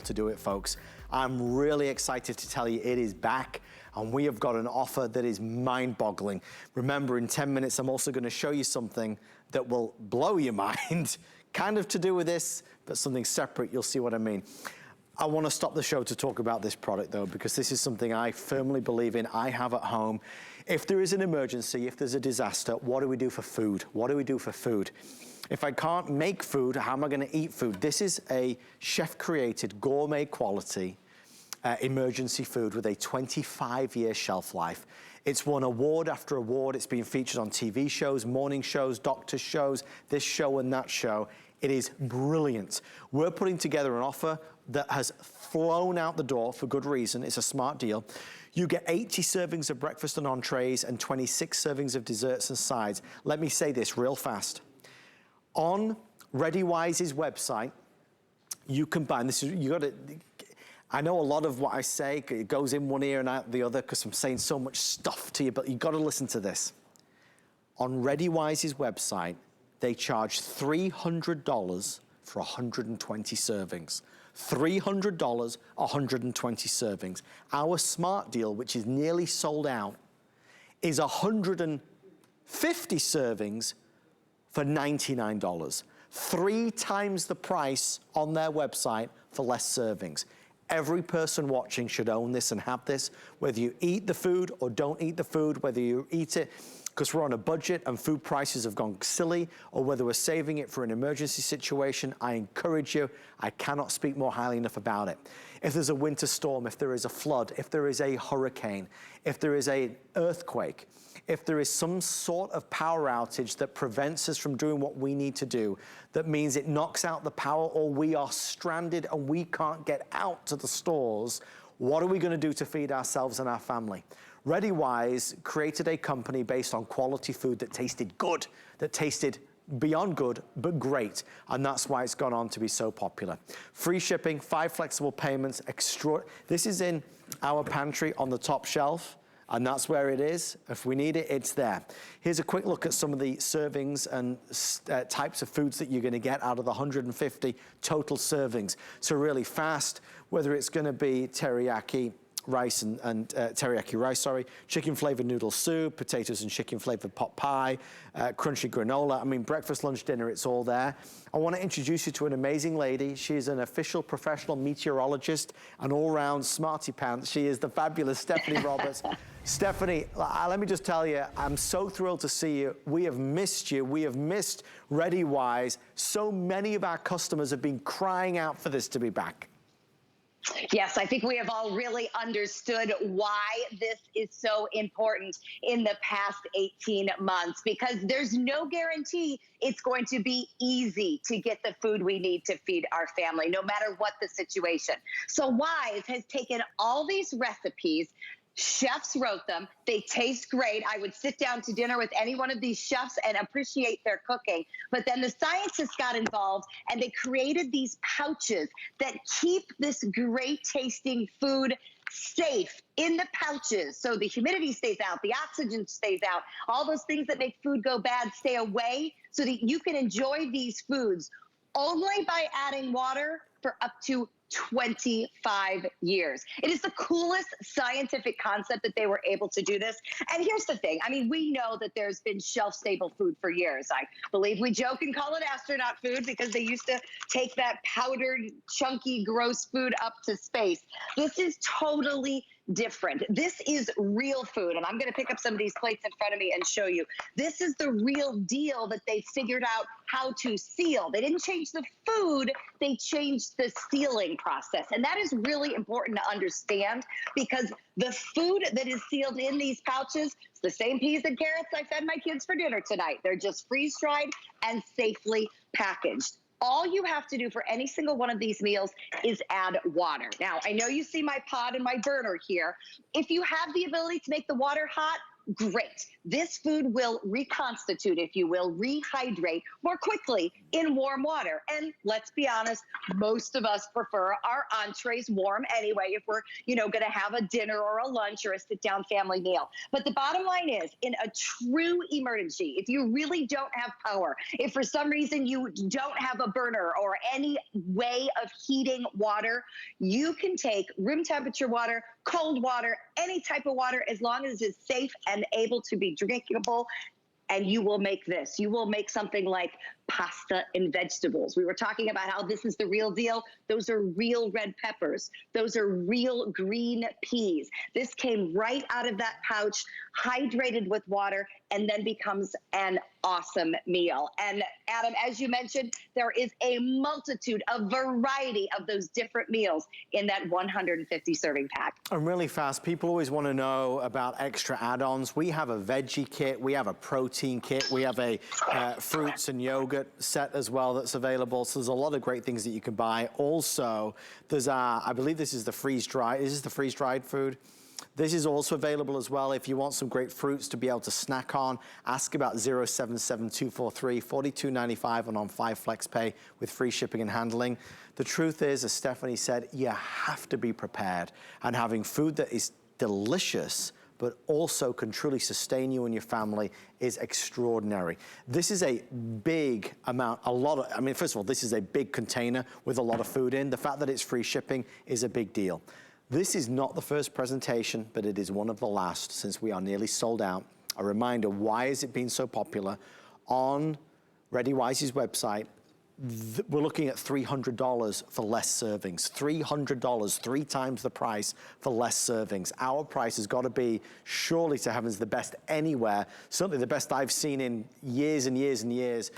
to do it, folks. I'm really excited to tell you it is back, and we have got an offer that is mind-boggling. Remember, in 10 minutes, I'm also going to show you something that will blow your mind, kind of to do with this, but something separate. You'll see what I mean. I want to stop the show to talk about this product, though, because this is something I firmly believe in. I have at home. If there is an emergency, if there's a disaster, what do we do for food? What do we do for food? If I can't make food, how am I going to eat food? This is a chef-created, gourmet quality emergency food with a 25-year shelf life. It's won award after award. It's been featured on TV shows, morning shows, doctor shows, this show and that show. It is brilliant. We're putting together an offer that has flown out the door for good reason. It's a smart deal. You get 80 servings of breakfast and entrees and 26 servings of desserts and sides. Let me say this real fast. On ReadyWise's website, you combine this. You got to. I know a lot of what I say it goes in one ear and out the other because I'm saying so much stuff to you, but you got to listen to this. On ReadyWise's website, they charge $300 for 120 servings. $300, 120 servings. Our smart deal, which is nearly sold out, is 150 servings for $99. 3 times the price on their website for less servings. Every person watching should own this and have this, whether you eat the food or don't eat the food, whether you eat it because we're on a budget and food prices have gone silly, or whether we're saving it for an emergency situation. I encourage you. I cannot speak more highly enough about it. If there's a winter storm, if there is a flood, if there is a hurricane, if there is an earthquake, if there is some sort of power outage that prevents us from doing what we need to do, that means it knocks out the power or we are stranded and we can't get out to the stores, what are we going to do to feed ourselves and our family? ReadyWise created a company based on quality food that tasted good, that tasted beyond good, but great. And that's why it's gone on to be so popular. Free shipping, 5 flexible payments, this is in our pantry on the top shelf. And that's where it is. If we need it, it's there. Here's a quick look at some of the servings and types of foods that you're gonna get out of the 150 total servings. So really fast, whether it's gonna be teriyaki rice and teriyaki rice, sorry, chicken flavored noodle soup, potatoes and chicken flavored pot pie, crunchy granola. I mean, breakfast, lunch, dinner, it's all there. I want to introduce you to an amazing lady. She's an official professional meteorologist, an all-round smarty pants. She is the fabulous Stephanie Roberts. Stephanie, let me just tell you, I'm so thrilled to see you. We have missed you. We have missed ReadyWise. So many of our customers have been crying out for this to be back. Yes, I think we have all really understood why this is so important in the past 18 months, because there's no guarantee it's going to be easy to get the food we need to feed our family, no matter what the situation. So Wise has taken all these recipes. Chefs wrote them. They taste great. I would sit down to dinner with any one of these chefs and appreciate their cooking. But then the scientists got involved and they created these pouches that keep this great tasting food safe in the pouches. So the humidity stays out, the oxygen stays out, all those things that make food go bad stay away so that you can enjoy these foods only by adding water for up to 25 years. It is the coolest scientific concept that they were able to do this. And here's the thing. I mean, we know that there's been shelf-stable food for years. I believe we joke and call it astronaut food because they used to take that powdered, chunky, gross food up to space. This is totally different. This is real food, and I'm going to pick up some of these plates in front of me and show you. This is the real deal that they figured out how to seal. They didn't change the food, they changed the sealing process, and that is really important to understand because the food that is sealed in these pouches, it's the same peas and carrots I fed my kids for dinner tonight. They're just freeze-dried and safely packaged. All you have to do for any single one of these meals is add water. Now, I know you see my pot and my burner here. If you have the ability to make the water hot, great. This food will reconstitute, if you will, rehydrate more quickly in warm water. And let's be honest, most of us prefer our entrees warm anyway if we're, going to have a dinner or a lunch or a sit-down family meal. But the bottom line is, in a true emergency, if you really don't have power, if for some reason you don't have a burner or any way of heating water, you can take room temperature water, cold water, any type of water, as long as it's safe and able to be drinkable, and you will make this. You will make something like pasta and vegetables. We were talking about how this is the real deal. Those are real red peppers. Those are real green peas. This came right out of that pouch, hydrated with water, and then becomes an awesome meal. And Adam, as you mentioned, there is a multitude, a variety of those different meals in that 150 serving pack. And really fast, people always want to know about extra add-ons. We have a veggie kit, we have a protein kit, we have a fruits and yogurt set as well that's available. So there's a lot of great things that you can buy. Also, there's I believe this is the freeze-dried. Is this the freeze-dried food? This is also available as well if you want some great fruits to be able to snack on. Ask about 077-243-4295 and on 5 Flex Pay with free shipping and handling. The truth is, as Stephanie said, you have to be prepared. And having food that is delicious but also can truly sustain you and your family is extraordinary. This is a big amount, first of all, this is a big container with a lot of food in. The fact that it's free shipping is a big deal. This is not the first presentation, but it is one of the last, since we are nearly sold out. A reminder, why has it been so popular? On ReadyWise's website, we're looking at $300 for less servings. $300, 3 times the price for less servings. Our price has got to be, surely to heavens, the best anywhere. Certainly the best I've seen in years and years and years.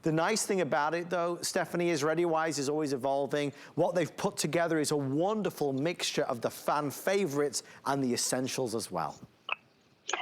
The nice thing about it, though, Stephanie, is ReadyWise is always evolving. What they've put together is a wonderful mixture of the fan favorites and the essentials as well.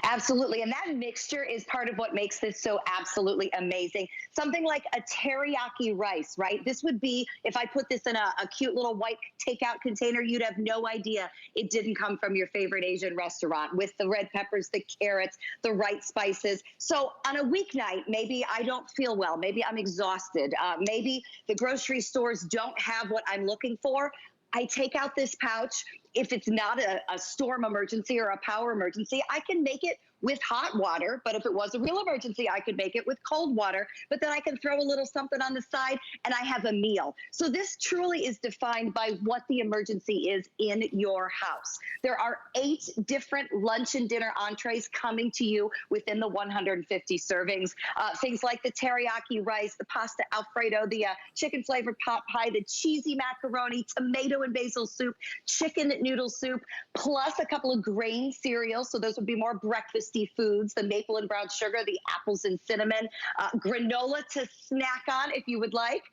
Absolutely. And that mixture is part of what makes this so absolutely amazing. Something like a teriyaki rice, right? This would be, if I put this in a cute little white takeout container, you'd have no idea it didn't come from your favorite Asian restaurant, with the red peppers, the carrots, the right spices. So on a weeknight, maybe I don't feel well. Maybe I'm exhausted. Maybe the grocery stores don't have what I'm looking for. I take out this pouch. If it's not a storm emergency or a power emergency, I can make it with hot water. But if it was a real emergency, I could make it with cold water. But then I can throw a little something on the side and I have a meal. So this truly is defined by what the emergency is in your house. There are 8 different lunch and dinner entrees coming to you within the 150 servings. Things like the teriyaki rice, the pasta Alfredo, the chicken flavored pot pie, the cheesy macaroni, tomato and basil soup, chicken noodle soup, plus a couple of grain cereals. So those would be more breakfasty foods, the maple and brown sugar, the apples and cinnamon, granola to snack on if you would like,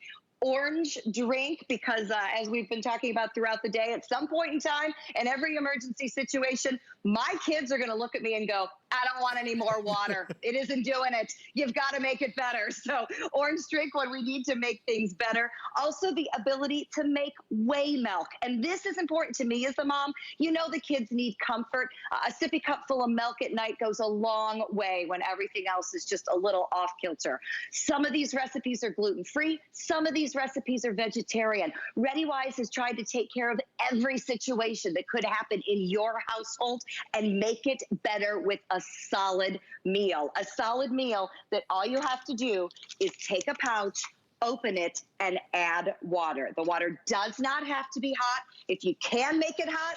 orange drink, because as we've been talking about throughout the day, at some point in time, in every emergency situation, my kids are going to look at me and go, I don't want any more water. It isn't doing it. You've got to make it better. So orange drink when we need to make things better. Also the ability to make whey milk. And this is important to me as a mom. You know the kids need comfort. A sippy cup full of milk at night goes a long way when everything else is just a little off kilter. Some of these recipes are gluten-free. Some of these recipes are vegetarian. ReadyWise has tried to take care of every situation that could happen in your household and make it better with a solid meal. A solid meal that all you have to do is take a pouch, open it, and add water. The water does not have to be hot. If you can make it hot,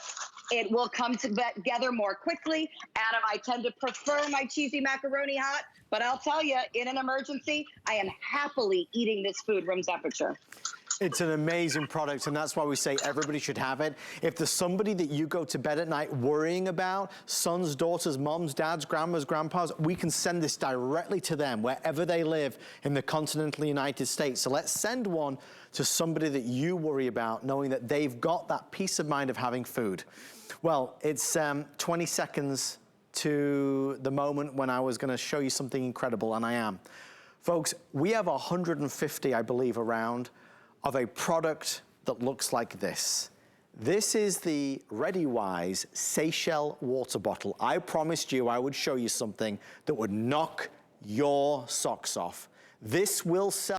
it will come together more quickly. Adam, I tend to prefer my cheesy macaroni hot, but I'll tell you, in an emergency, I am happily eating this food room temperature. It's an amazing product, and that's why we say everybody should have it. If there's somebody that you go to bed at night worrying about, sons, daughters, moms, dads, grandmas, grandpas, we can send this directly to them wherever they live in the continental United States. So let's send one to somebody that you worry about, knowing that they've got that peace of mind of having food. Well, it's 20 seconds to the moment when I was going to show you something incredible, and I am. Folks, we have 150, I believe, around of a product that looks like this. This is the ReadyWise Seychelles water bottle. I promised you I would show you something that would knock your socks off. This will sell